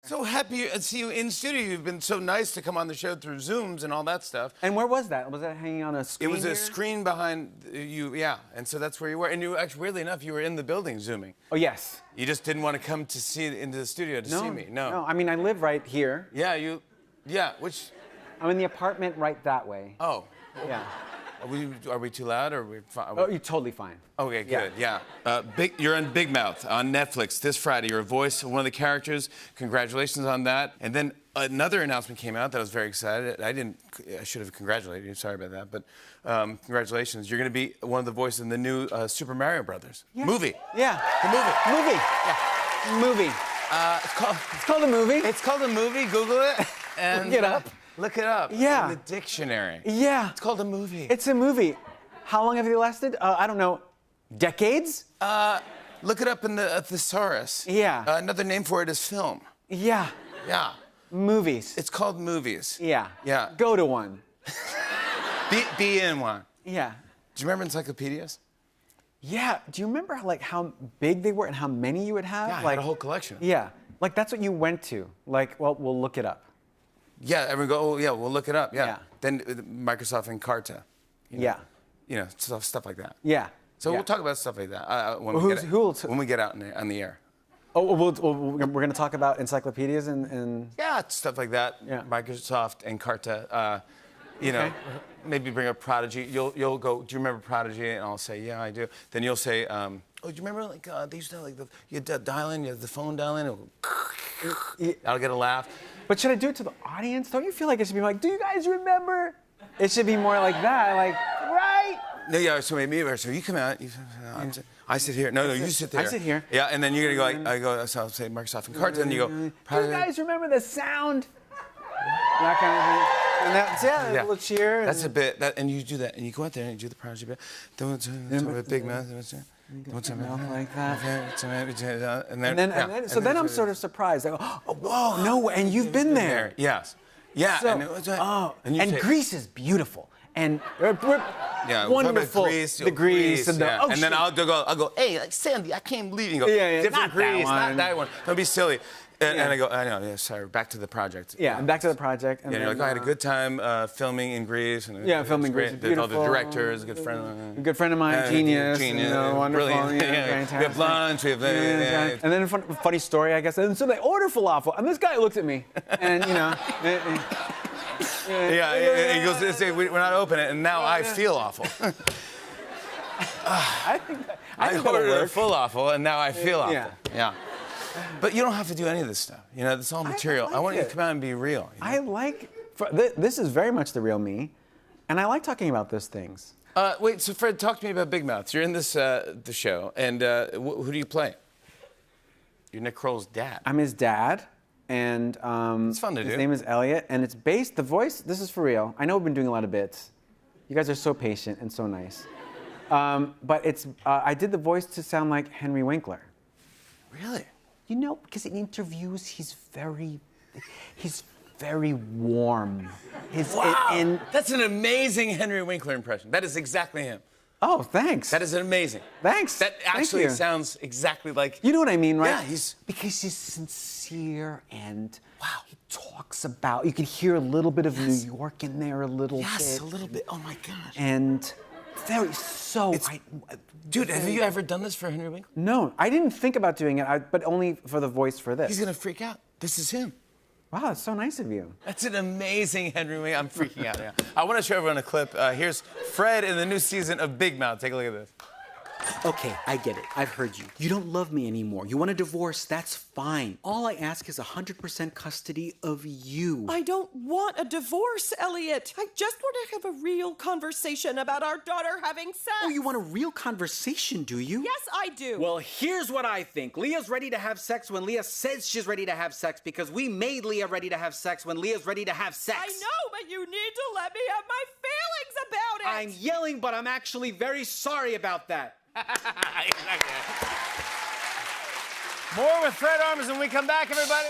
So happy to see you in studio. You've been so nice to come on the show through Zooms and all that stuff. And where was that? Was that hanging on a screen? It was here? a screen behind you, yeah. And so that's where you were. And you actually, weirdly enough, you were in the building Zooming. Oh, yes. You just didn't want to come to see into the studio to see me. No. No, I mean, I live right here. Yeah, which? I'm in the apartment right that way. Oh. Yeah. Are we too loud or are we fine? Oh, you're totally fine. Okay, good, yeah. You're on Big Mouth on Netflix this Friday. You're a voice of one of the characters. Congratulations on that. And then another announcement came out that I was very excited. I should have congratulated you. Sorry about that. But congratulations. You're going to be one of the voices in the new Super Mario Brothers movie. Yeah. The movie. Movie. Yeah. Movie. It's called a movie. It's called a movie. Google it. And, Look it up. Look it up. Yeah. In the dictionary. Yeah. It's called a movie. It's a movie. How long have they lasted? I don't know. Decades? Look it up in the thesaurus. Yeah. Another name for it is film. Yeah. Yeah. Movies. It's called movies. Yeah. Yeah. Go to one. Be in one. Yeah. Do you remember encyclopedias? Yeah. Do you remember how big they were and how many you would have? Yeah, I had a whole collection. Yeah. Like that's what you went to. Like, well, we'll look it up. Yeah, everyone go, oh yeah, we'll look it up. Yeah. Yeah. Then Microsoft Encarta. Yeah. You know, stuff like that. Yeah. So Yeah. we'll talk about stuff like that when we get out on the air. Oh, we're going to talk about encyclopedias and... Yeah, stuff like that. Yeah. Microsoft Encarta. You know, maybe bring up Prodigy. You'll go, do you remember Prodigy? And I'll say, yeah, I do. Then you'll say, oh, do you remember like they used to have like you dial in, you have the phone dial in, I'll get a laugh. But should I do it to the audience? Don't you feel like it should be like, do you guys remember? It should be more like that, like, right? No, yeah, so you come out, I sit here. No, you sit there. I sit here. Yeah, and then you're gonna go, so I'll say Microsoft Encarta, and you go, do you guys remember the sound? That kind of thing. And that's, a little cheer. That's a bit, and you do that, and you go out there and you do the Prodigy bit. Don't big mouth. What's like that. And then, so then I'm sort of surprised. I go, oh, whoa, no way. And you've been there. Yes. Yeah. So, and Greece is beautiful. And wonderful. The Greece and the ocean. And then I'll go, hey, like Sandy, I can't believe you. Go, different not Greece, that one. not that one. Don't be silly. And I go, I know, yeah, sorry, back to the project. Yeah, back to the project. And you're like, I had a good time filming in Greece. And filming in Greece. Beautiful. All the directors, a good friend. A good friend of mine, genius. Wonderful. Brilliant. Fantastic. We have lunch, we have... And then a funny story, I guess. And so they order falafel, and this guy looks at me, and, you know... he goes, we're not open it, and now I feel awful. I think ordered a full awful, and now I feel awful. Yeah. But you don't have to do any of this stuff. You know, it's all material. I want you to come out and be real. You know? This is very much the real me, and I like talking about those things. Wait, so Fred, talk to me about Big Mouth. You're in this the show, and who do you play? You're Nick Kroll's dad. I'm his dad, and it's fun to do. His name is Elliot, and it's based. The voice. This is for real. I know we've been doing a lot of bits. You guys are so patient and so nice. But it's. I did the voice to sound like Henry Winkler. Really? You know, because in interviews he's very warm. Wow! That's an amazing Henry Winkler impression. That is exactly him. Oh, thanks. That is amazing. Thanks. That actually sounds exactly like... You know what I mean, right? Yeah, because he's sincere and he talks about... You can hear a little bit of New York in there a little bit. Yes, a little bit. Oh, my gosh. And dude, have you ever done this for Henry Winkler? No, I didn't think about doing it, but only for the voice for this. He's going to freak out. This is him. Wow, that's so nice of you. That's an amazing Henry Winkler. I'm freaking out now. I want to show everyone a clip. Here's Fred in the new season of Big Mouth. Take a look at this. Okay, I get it. I've heard you. You don't love me anymore. You want a divorce, that's fine. All I ask is 100% custody of you. I don't want a divorce, Elliot. I just want to have a real conversation about our daughter having sex. Oh, you want a real conversation, do you? Yes, I do. Well, here's what I think. Leah's ready to have sex when Leah says she's ready to have sex because we made Leah ready to have sex when Leah's ready to have sex. I know, but you need to let me have my feelings about it. I'm yelling, but I'm actually very sorry about that. More with Fred Armisen when we come back, everybody.